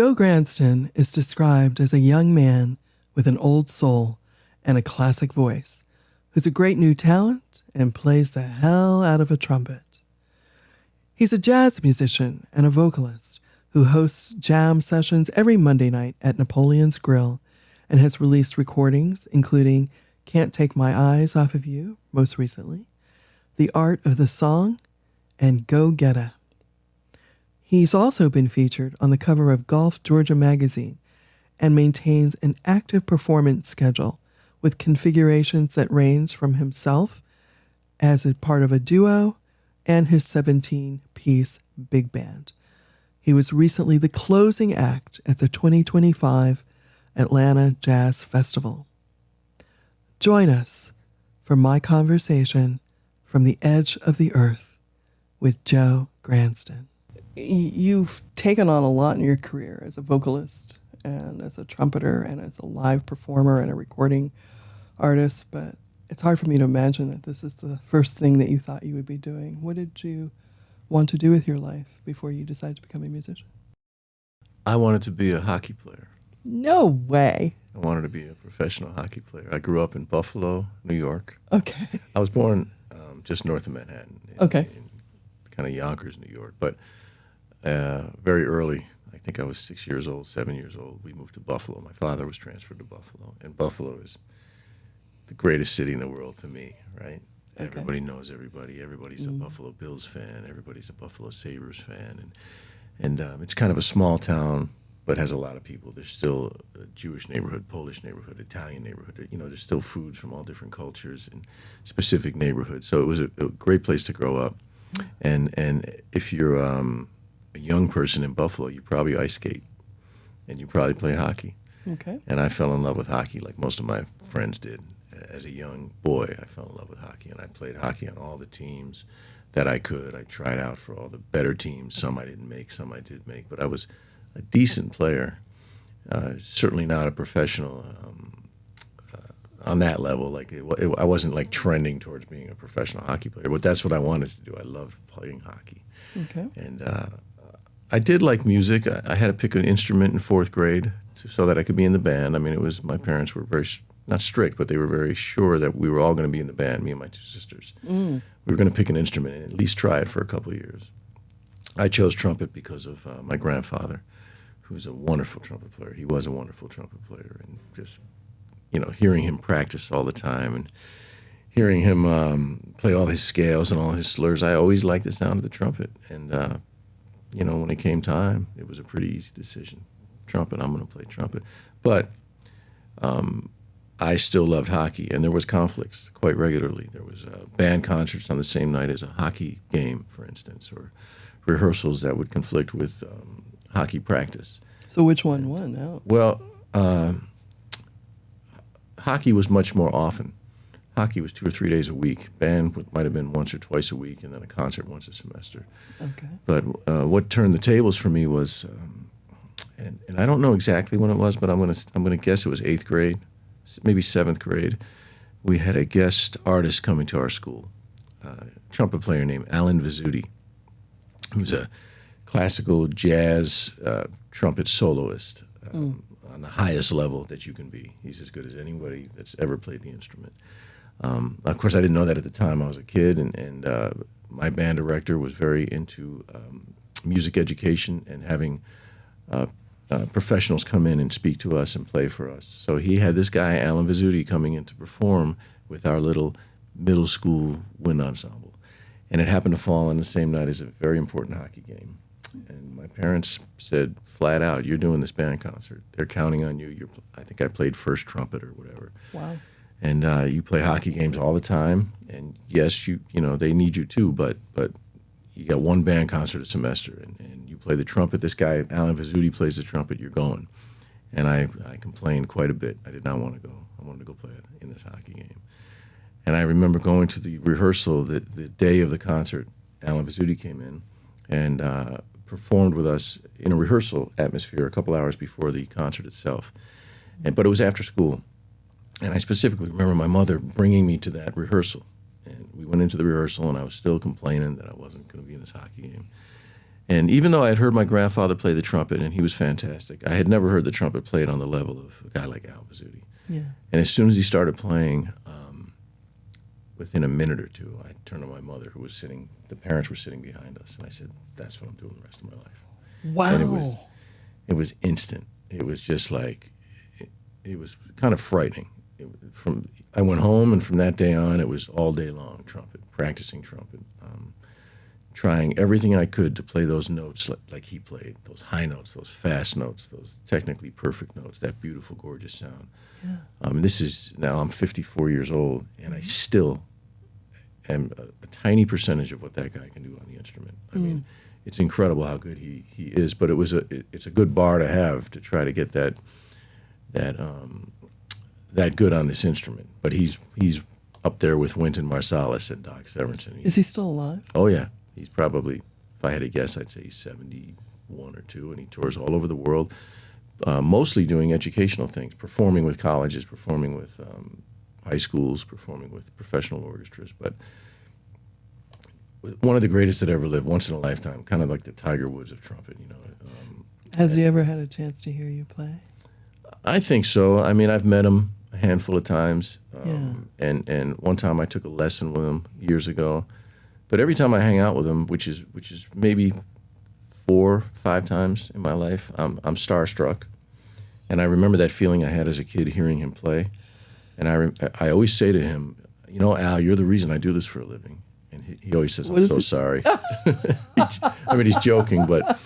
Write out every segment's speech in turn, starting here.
Joe Gransden is described as a young man with an old soul and a classic voice, who's a great new talent and plays the hell out of a trumpet. He's a jazz musician and a vocalist who hosts jam sessions every Monday night at Napoleon's Grill and has released recordings including Can't Take My Eyes Off of You, most recently, The Art of the Song, and Go Getta. He's also been featured on the cover of Golf Georgia magazine and maintains an active performance schedule with configurations that range from himself as a part of a duo and his 17-piece big band. He was recently the closing act at the 2025 Atlanta Jazz Festival. Join us for my conversation from the edge of the earth with Joe Gransden. You've taken on a lot in your career as a vocalist and as a trumpeter and as a live performer and a recording artist, but it's hard for me to imagine that this is the first thing that you thought you would be doing. What did you want to do with your life before you decided to become a musician? I wanted to be a hockey player. No way. I wanted to be a professional hockey player. I grew up in Buffalo, New York. Okay. I was born just north of Manhattan. In kind of Yonkers, New York. But very early, I think I was 6 years old, 7 years old, we moved to Buffalo. My father was transferred to Buffalo. And Buffalo is the greatest city in the world to me, right? Okay. Everybody knows everybody. Everybody's a Buffalo Bills fan. Everybody's a Buffalo Sabres fan. And it's kind of a small town, but has a lot of people. There's still a Jewish neighborhood, Polish neighborhood, Italian neighborhood. You know, there's still foods from all different cultures and specific neighborhoods. So it was a great place to grow up. And if you're a young person in Buffalo, you probably ice skate and you probably play hockey. Okay. And I fell in love with hockey like most of my friends did. As a young boy, I fell in love with hockey, and I played hockey on all the teams that I could. I tried out for all the better teams. Some I didn't make, some I did make, but I was a decent player. Certainly not a professional on that level. Like I wasn't like trending towards being a professional hockey player, but that's what I wanted to do. I loved playing hockey. Okay. And I did like music. I had to pick an instrument in fourth grade so that I could be in the band. I mean, my parents were very not strict, but they were very sure that we were all going to be in the band, me and my two sisters. We were going to pick an instrument and at least try it for a couple of years. I chose trumpet because of my grandfather, who's a wonderful trumpet player. He was a wonderful trumpet player, and just, hearing him practice all the time and hearing him play all his scales and all his slurs, I always liked the sound of the trumpet. And, when it came time, it was a pretty easy decision. Trumpet, I'm going to play trumpet. But I still loved hockey, and there was conflicts quite regularly. There was band concerts on the same night as a hockey game, for instance, or rehearsals that would conflict with hockey practice. So which one won out? Well, hockey was much more often. Hockey was 2 or 3 days a week. Band might have been once or twice a week, and then a concert once a semester. Okay. But what turned the tables for me was, and I don't know exactly when it was, but I'm gonna guess it was 8th grade. Maybe 7th grade, we had a guest artist coming to our school, a trumpet player named Alan Vizzuti, who's a classical jazz trumpet soloist on the highest level that you can be. He's as good as anybody that's ever played the instrument. Of course, I didn't know that at the time. I was a kid, and my band director was very into music education and having professionals come in and speak to us and play for us. So he had this guy, Alan Vizzuti, coming in to perform with our little middle school wind ensemble. And it happened to fall on the same night as a very important hockey game. And my parents said flat out, "You're doing this band concert. They're counting on you. I think I played first trumpet or whatever. Wow. And you play hockey games all the time. And yes, they need you too, but you got one band concert a semester, and you play the trumpet. This guy, Alan Vizzuti, plays the trumpet. You're going." And I complained quite a bit. I did not want to go. I wanted to go play in this hockey game. And I remember going to the rehearsal the day of the concert. Alan Vizzuti came in and performed with us in a rehearsal atmosphere a couple hours before the concert itself. But it was after school. And I specifically remember my mother bringing me to that rehearsal. And we went into the rehearsal, and I was still complaining that I wasn't going to be in this hockey game. And even though I had heard my grandfather play the trumpet, and he was fantastic, I had never heard the trumpet played on the level of a guy like Al Pizzuti. Yeah. And as soon as he started playing, within a minute or two, I turned to my mother, who was sitting, the parents were sitting behind us, and I said, that's what I'm doing the rest of my life. Wow. And it was instant. It was just like, it was kind of frightening. I went home, and from that day on, it was all day long trumpet, practicing trumpet, trying everything I could to play those notes like he played, those high notes, those fast notes, those technically perfect notes, that beautiful, gorgeous sound. Yeah. This is, now I'm 54 years old, and I still am a tiny percentage of what that guy can do on the instrument. I mean, it's incredible how good he is, but it's a good bar to have to try to get that good on this instrument. But he's up there with Wynton Marsalis and Doc Severinsen. Is he still alive? Oh yeah, he's probably, if I had to guess, I'd say he's 71 or 2, and he tours all over the world, mostly doing educational things, performing with colleges, performing with high schools, performing with professional orchestras. But one of the greatest that ever lived, once in a lifetime, kind of like the Tiger Woods of trumpet, you know. Has he ever had a chance to hear you play? I think so. I mean, I've met him a handful of times, Yeah. and one time I took a lesson with him years ago. But every time I hang out with him, which is maybe 4 or 5 times in my life, I'm starstruck, and I remember that feeling I had as a kid hearing him play. And I always say to him, you know, Al, you're the reason I do this for a living. And he always says, I'm so sorry. I mean, he's joking, but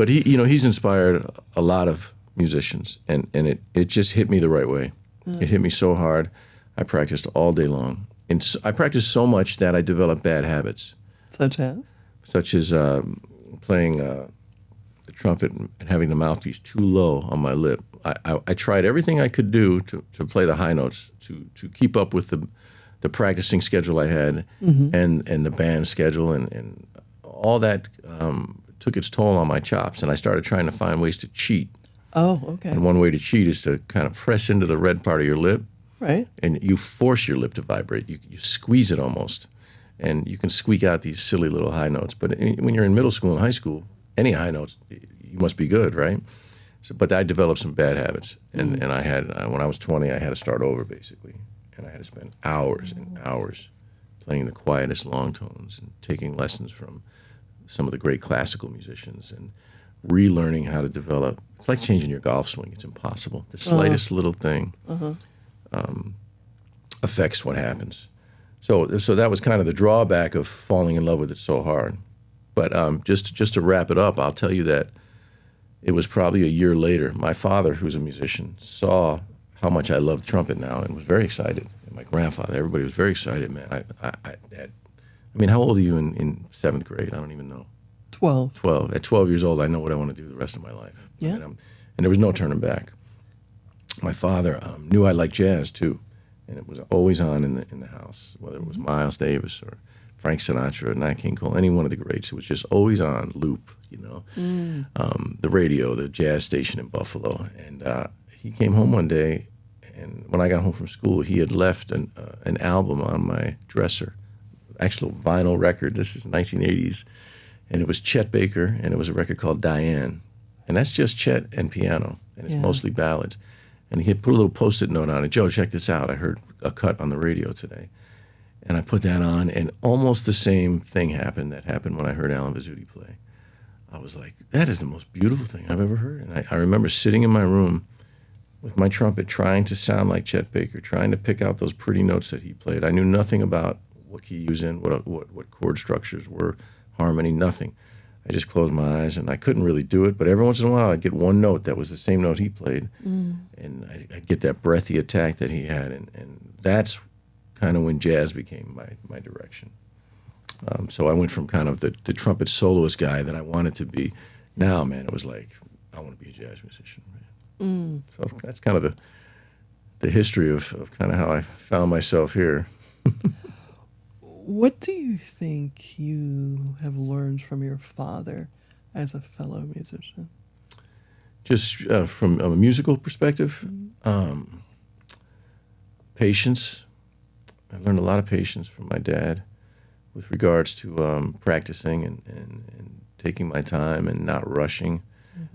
he, you know, he's inspired a lot of musicians, and it just hit me the right way. It hit me so hard. I practiced all day long, and I practiced so much that I developed bad habits, Such as? playing the trumpet and having the mouthpiece too low on my lip. I tried everything I could do to play the high notes, to keep up with the practicing schedule I had, and the band schedule, and all that took its toll on my chops, and I started trying to find ways to cheat. Oh, okay. And one way to cheat is to kind of press into the red part of your lip, Right. and you force your lip to vibrate. You squeeze it almost, and you can squeak out these silly little high notes. But when you're in middle school and high school, any high notes, you must be good, right? So, but I developed some bad habits, and I had, when I was 20, I had to start over basically, and I had to spend hours and hours playing the quietest long tones and taking lessons from some of the great classical musicians and relearning how to develop. It's like changing your golf swing. It's impossible. The slightest little thing affects what happens. So that was kind of the drawback of falling in love with it so hard. But just to wrap it up, I'll tell you that it was probably a year later. My father, who's a musician, saw how much I loved trumpet now and was very excited. And my grandfather, everybody was very excited, man. I mean, how old are you in 7th grade? I don't even know. 12. 12. At 12 years old, I know what I want to do the rest of my life. Yeah. And there was no turning back. My father knew I liked jazz too, and it was always on in the house, whether it was Miles Davis or Frank Sinatra or Nat King Cole, any one of the greats. It was just always on loop, you know. The radio, the jazz station in Buffalo. And he came home one day, and when I got home from school, he had left an album on my dresser, actual vinyl record. This is 1980s. And it was Chet Baker, and it was a record called Diane. And that's just Chet and piano, and it's mostly ballads. And he had put a little Post-it note on it. Joe, check this out. I heard a cut on the radio today. And I put that on, and almost the same thing happened that happened when I heard Alan Pizzuti play. I was like, that is the most beautiful thing I've ever heard. And I remember sitting in my room with my trumpet, trying to sound like Chet Baker, trying to pick out those pretty notes that he played. I knew nothing about what key he was in, what chord structures were, harmony, nothing. I just closed my eyes, and I couldn't really do it, but every once in a while I'd get one note that was the same note he played, and I'd get that breathy attack that he had, and that's kind of when jazz became my direction. So I went from kind of the trumpet soloist guy that I wanted to be. Now, man, it was like, I want to be a jazz musician. Man. So that's kind of the history of kind of how I found myself here. What do you think you have learned from your father as a fellow musician? Just from a musical perspective, patience. I learned a lot of patience from my dad with regards to practicing and taking my time and not rushing.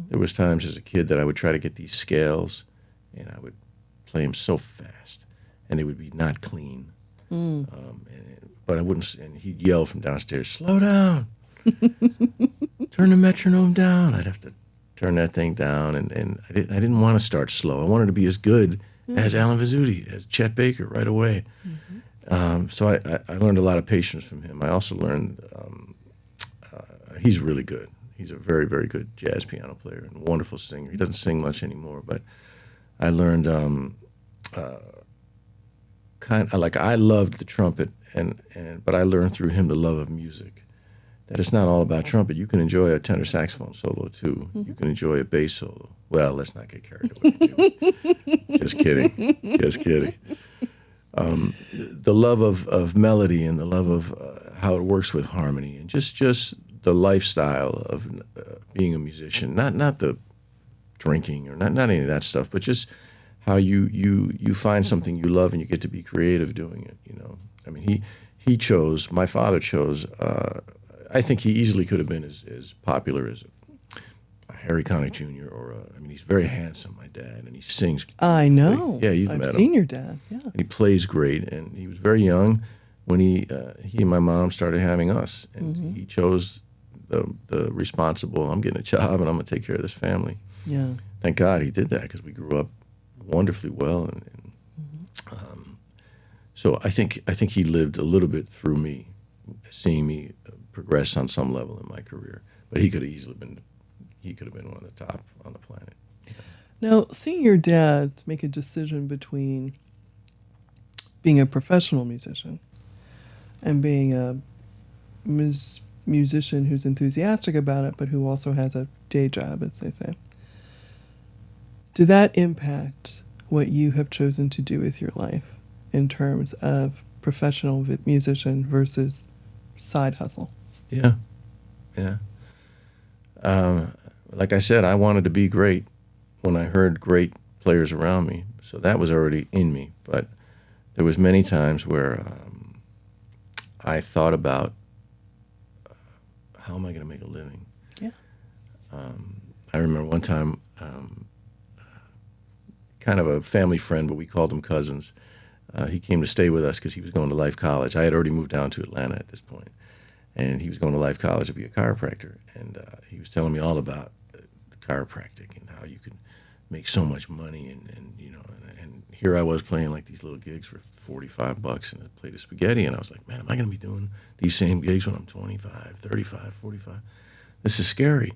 There was times as a kid that I would try to get these scales, and I would play them so fast, and they would be not clean. But I wouldn't, and he'd yell from downstairs, "Slow down, turn the metronome down." I'd have to turn that thing down, and I didn't want to start slow. I wanted to be as good as Alan Vizzuti, as Chet Baker right away. So I learned a lot of patience from him. I also learned he's really good. He's a very, very good jazz piano player and a wonderful singer. He doesn't sing much anymore, but I learned I loved the trumpet, but I learned through him the love of music. That it's not all about trumpet. You can enjoy a tenor saxophone solo too. You can enjoy a bass solo. Well, let's not get carried away. Just kidding. Just kidding. The love of melody and the love of how it works with harmony, and just the lifestyle of being a musician. Not the drinking or not any of that stuff, but just how you find something you love and you get to be creative doing it. You know, I mean, my father chose. I think he easily could have been as popular as a Harry Connick Jr. or he's very handsome, my dad, and he sings. I know. Yeah, you've met him. I've seen your dad. Yeah, and he plays great, and he was very young when he and my mom started having us, and he chose the responsible. I'm getting a job, and I'm going to take care of this family. Yeah. Thank God he did that, because we grew up wonderfully well, and so I think he lived a little bit through me, seeing me progress on some level in my career. But he could have easily been one of the top on the planet. Now, seeing your dad make a decision between being a professional musician and being a musician who's enthusiastic about it, but who also has a day job, as they say, did that impact what you have chosen to do with your life in terms of professional musician versus side hustle? Yeah. Like I said, I wanted to be great when I heard great players around me, so that was already in me. But there was many times where I thought about how am I going to make a living? Yeah. I remember one time, kind of a family friend, but we called them cousins. He came to stay with us because he was going to Life College. I had already moved down to Atlanta at this point, and he was going to Life College to be a chiropractor. And he was telling me all about the chiropractic and how you could make so much money. And here I was playing like these little gigs for $45 and I played a spaghetti. And I was like, man, am I going to be doing these same gigs when I'm 25, 35, 45? This is scary.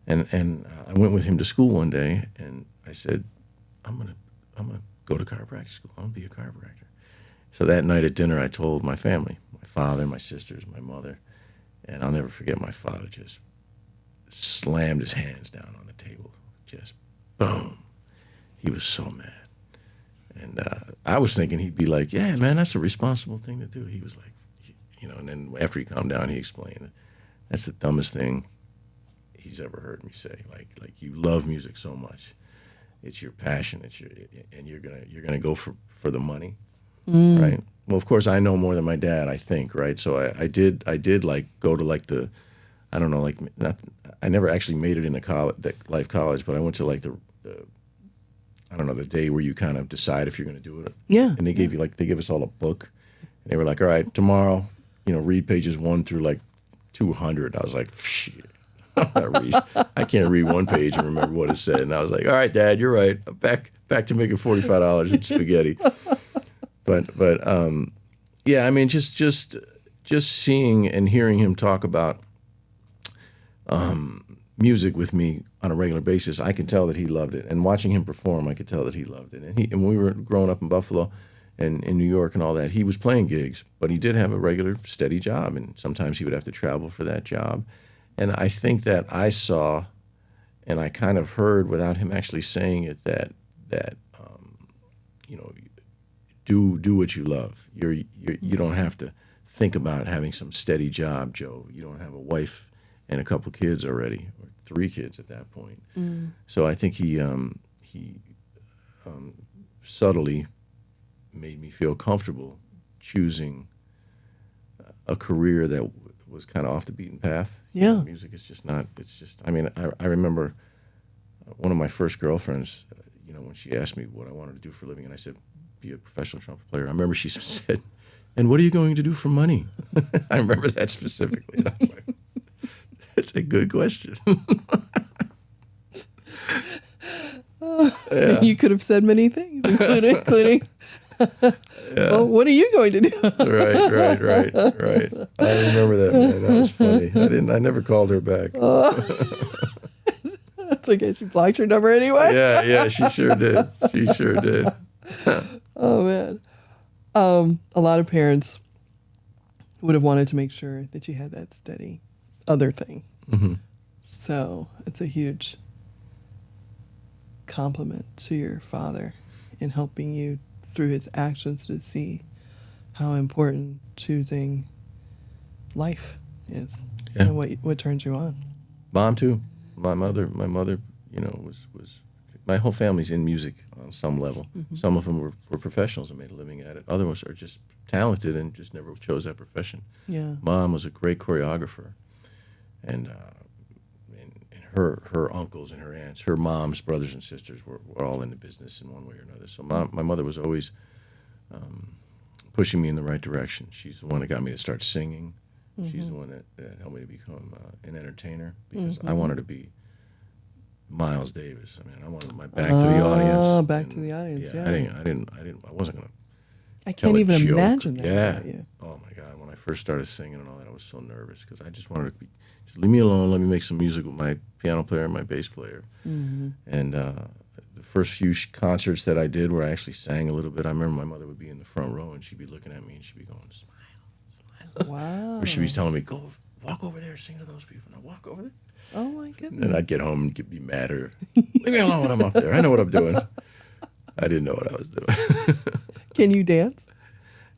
And I went with him to school one day, and I said, I'm gonna go to chiropractic school. I'm gonna be a chiropractor. So that night at dinner, I told my family, my father, my sisters, my mother, and I'll never forget, my father just slammed his hands down on the table, just boom. He was so mad. And I was thinking he'd be like, yeah, man, that's a responsible thing to do. He was like, and then after he calmed down, he explained, that's the dumbest thing he's ever heard me say. Like you love music so much. It's your passion. And you're gonna go for the money, right? Well, of course, I know more than my dad, I think, right? So I did like go to like the, I don't know, like I never actually made it into Life College, but I went to like the I don't know, the day where you kind of decide if you're going to do it. Yeah. And they gave us all a book, and they were like, all right, tomorrow, read pages 1 through like 200. I was like, shit. I can't read one page and remember what it said. And I was like, all right, Dad, you're right. I'm back to making $45 in spaghetti. But yeah, I mean, just seeing and hearing him talk about music with me on a regular basis, I could tell that he loved it. And watching him perform, I could tell that he loved it. And when we were growing up in Buffalo and in New York and all that, he was playing gigs, but he did have a regular, steady job. And sometimes he would have to travel for that job. And I think that I saw, and I kind of heard without him actually saying it, that do what you love. You don't have to think about having some steady job, Joe. You don't have a wife and a couple kids already, or 3 kids at that point. So I think he subtly made me feel comfortable choosing a career that was kind of off the beaten path. Yeah. Music is just not. It's just. I mean, I remember one of my first girlfriends. When she asked me what I wanted to do for a living, and I said, "Be a professional trumpet player." I remember she said, "And what are you going to do for money?" I remember that specifically. I was like, that's a good question. Yeah. You could have said many things, including well, what are you going to do? Right. I remember that, man. That was funny. I never called her back. That's okay. She blocked your number anyway. Yeah, she sure did. Oh man. A lot of parents would have wanted to make sure that you had that steady other thing. Mm-hmm. So it's a huge compliment to your father in helping you through his actions to see how important choosing life is and what turns you on. Mom too. My mother, was my whole family's in music on some level. Mm-hmm. Some of them were professionals and made a living at it. Other ones are just talented and just never chose that profession. Yeah. Mom was a great choreographer, and her uncles and her aunts, her mom's brothers and sisters were all in the business in one way or another. So my mother was always pushing me in the right direction. She's the one that got me to start singing. Mm-hmm. She's the one that helped me to become an entertainer because I wanted to be Miles Davis. I mean, I wanted my back to the audience. Oh, back to the audience. Yeah. I wasn't gonna. I can't even imagine that. Yeah. About you. Oh my God! When I first started singing and all that, I was so nervous because I just wanted to just leave me alone. Let me make some music with my piano player and my bass player. Mm-hmm. And the first few concerts that I did where I actually sang a little bit, I remember my mother would be in the front row and she'd be looking at me and she'd be going, "Smile." Wow. Or she'd be telling me, "Go walk over there and sing to those people." And I walk over there. Oh my goodness. And then I'd get home and be mad at her. Leave me alone when I'm up there. I know what I'm doing. I didn't know what I was doing. Can you dance?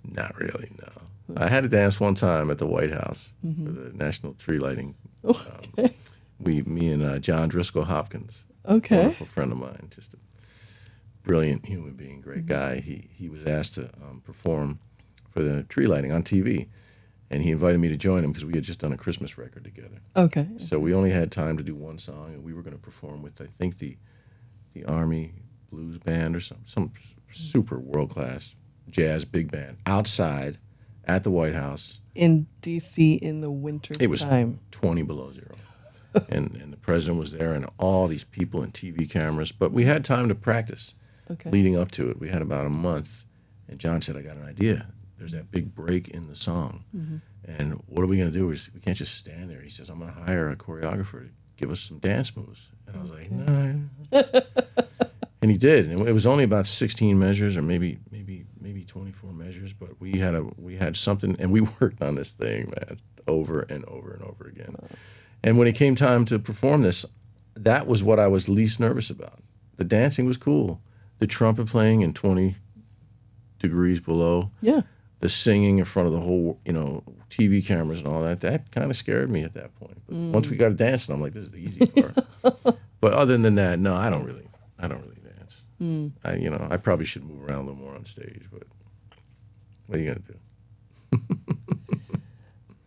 Not really, no. I had to dance one time at the White House for the national tree lighting. Okay. Me and John Driscoll Hopkins, okay, wonderful friend of mine, just a brilliant human being, great guy. He was asked to perform for the tree lighting on TV, and he invited me to join him because we had just done a Christmas record together. Okay. So we only had time to do one song, and we were going to perform with, I think, the Army Blues Band or some super world-class jazz big band outside at the White House. In D.C. in the winter It was time. 20 below zero. and the president was there and all these people and TV cameras. But we had time to practice leading up to it. We had about a month. And John said, "I got an idea. There's that big break in the song. Mm-hmm. And what are we going to do? We can't just stand there." He says, "I'm going to hire a choreographer to give us some dance moves." And I was like, "No." And he did. And it was only about 16 measures or maybe 24 measures. But we had something, and we worked on this thing, man, over and over and over again. And when it came time to perform this, that was what I was least nervous about. The dancing was cool. The trumpet playing in 20 degrees below. Yeah. The singing in front of the whole, TV cameras and all that kind of scared me at that point. But once we got to dancing, I'm like, this is the easy part. But other than that, no, I don't really dance. I probably should move around a little more on stage, but what are you going to do?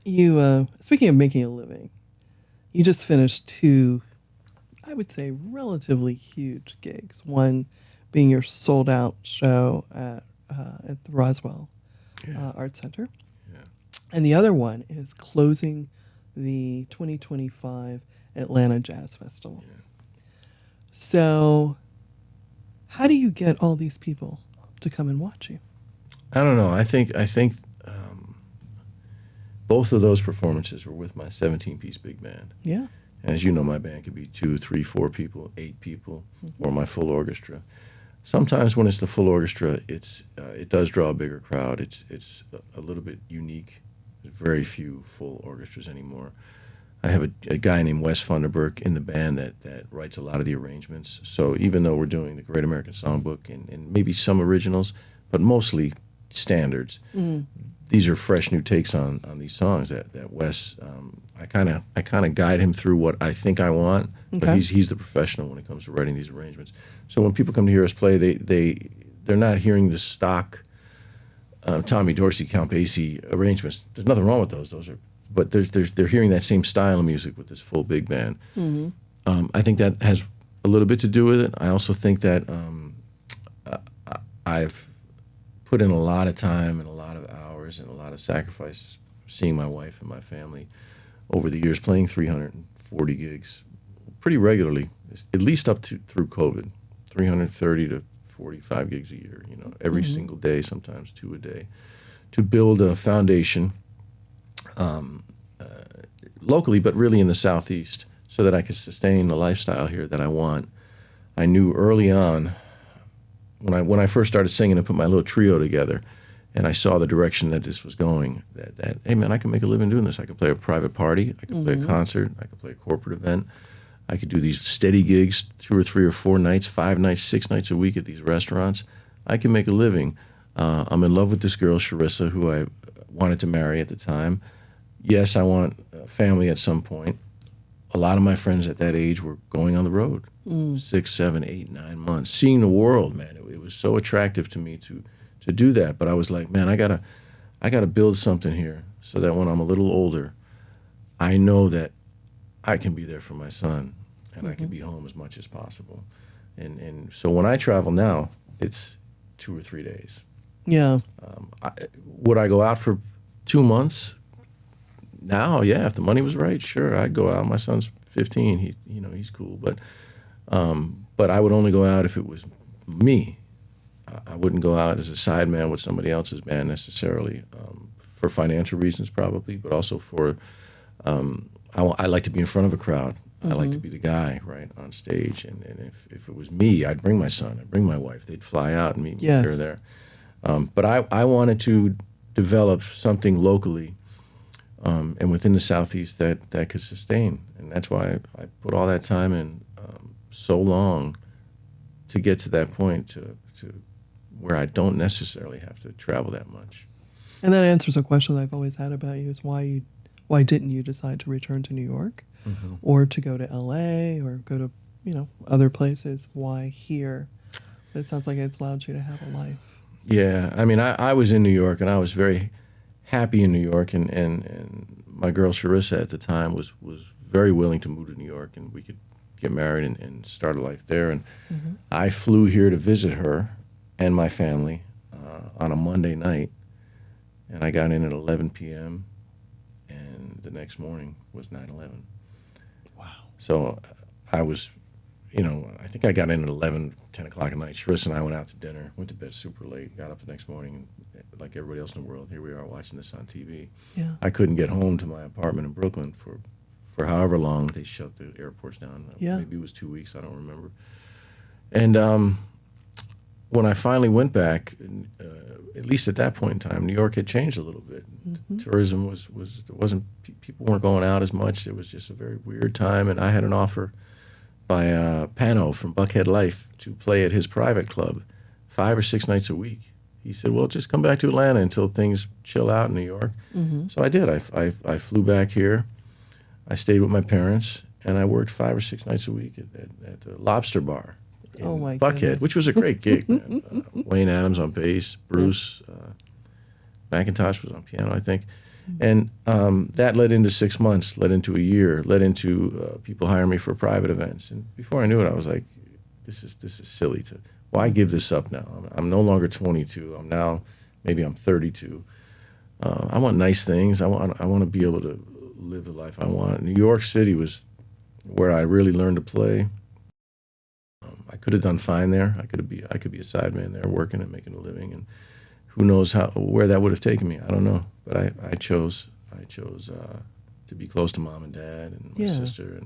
You, speaking of making a living, you just finished two, I would say, relatively huge gigs. One being your sold-out show at the Roswell Arts Center. Yeah. And the other one is closing the 2025 Atlanta Jazz Festival. Yeah. So how do you get all these people to come and watch you? I don't know. I think both of those performances were with my 17-piece big band. Yeah. And as you know, my band could be 2, 3, 4 people, 8 people, or my full orchestra. Sometimes when it's the full orchestra, it does draw a bigger crowd. It's a little bit unique. There's very few full orchestras anymore. I have a guy named Wes Funderburk in the band that writes a lot of the arrangements. So even though we're doing the Great American Songbook and maybe some originals, but mostly standards, these are fresh new takes on these songs that Wes, I kind of guide him through what I think I want, but he's the professional when it comes to writing these arrangements. So when people come to hear us play, they're not hearing the stock Tommy Dorsey, Count Basie arrangements. There's nothing wrong with those. Those are but they're hearing that same style of music with this full big band. I think that has a little bit to do with it. I also think that I've put in a lot of time and a lot of hours and a lot of sacrifice seeing my wife and my family over the years, playing 340 gigs pretty regularly, at least up to through COVID, 330 to 45 gigs a year, every single day, sometimes 2 a day, to build a foundation locally, but really in the Southeast, so that I could sustain the lifestyle here that I want. I knew early on, when I first started singing and put my little trio together, and I saw the direction that this was going, that hey man, I can make a living doing this. I can play a private party, I can play a concert, I can play a corporate event, I could do these steady gigs 2 or 3 or 4 nights, 5 nights, 6 nights a week at these restaurants. I can make a living. I'm in love with this girl, Charissa, who I wanted to marry at the time. Yes, I want a family at some point. A lot of my friends at that age were going on the road, 6, 7, 8, 9 months, seeing the world, man. It was so attractive to me to do that. But I was like, man, I gotta build something here so that when I'm a little older, I know that I can be there for my son and I can be home as much as possible. And so when I travel now, it's 2 or 3 days. Yeah. Would I go out for 2 months? Now, yeah, if the money was right, sure, I'd go out. My son's 15. He's cool. But I would only go out if it was me. I wouldn't go out as a sideman with somebody else's band necessarily, for financial reasons probably, but also for I like to be in front of a crowd. I like to be the guy, right, on stage. And if it was me, I'd bring my son, I'd bring my wife. They'd fly out and meet me here or there. But I wanted to develop something locally and within the Southeast that could sustain. And that's why I put all that time in so long to get to that point to where I don't necessarily have to travel that much. And that answers a question I've always had about you, is why didn't you decide to return to New York or to go to LA or go to, other places? Why here? But it sounds like it's allowed you to have a life. Yeah. I mean, I was in New York and I was very happy in New York, and my girl Charissa at the time was very willing to move to New York and we could get married and start a life there. And I flew here to visit her and my family on a Monday night, and I got in at 11 p.m. and the next morning was 9/11. Wow. So I was, I think I got in at 10 o'clock at night. Charissa and I went out to dinner, went to bed super late, got up the next morning, and like everybody else in the world, here we are watching this on TV. Yeah. I couldn't get home to my apartment in Brooklyn for however long they shut the airports down. Yeah. Maybe it was 2 weeks, I don't remember. And when I finally went back, at least at that point in time, New York had changed a little bit. Tourism wasn't people weren't going out as much. It was just a very weird time, and I had an offer by Pano from Buckhead Life to play at his private club 5 or 6 nights a week. He said, well, just come back to Atlanta until things chill out in New York. So I did. I flew back here. I stayed with my parents, and I worked 5 or 6 nights a week at the Lobster Bar in Buckhead, goodness. which was a great gig, man. Wayne Adams on bass, Bruce McIntosh was on piano, I think. And that led into 6 months, led into a year, led into people hiring me for private events. And before I knew it, I was like, this is silly. Why give this up now? I'm no longer 22. Maybe I'm 32. I want nice things. I want to be able to live the life I want. New York City was where I really learned to play. I could have done fine there. I could be a sideman there, working and making a living, and who knows where that would have taken me. I don't know, but I chose to be close to mom and dad and my sister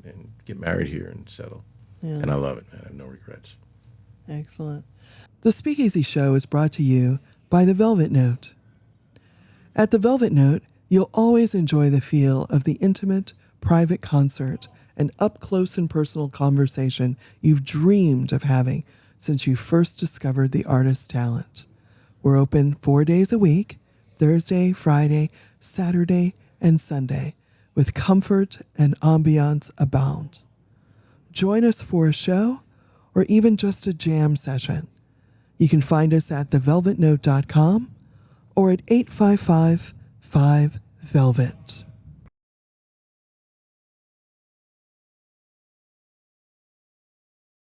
and get married here and settle. Yeah. And I love it, man. I have no regrets. Excellent. The Speakeasy Show is brought to you by The Velvet Note. At The Velvet Note, you'll always enjoy the feel of the intimate, private concert and up-close and personal conversation you've dreamed of having since you first discovered the artist's talent. We're open 4 days a week, Thursday, Friday, Saturday, and Sunday, with comfort and ambiance abound. Join us for a show or even just a jam session. You can find us at thevelvetnote.com or at 855-5-VELVET.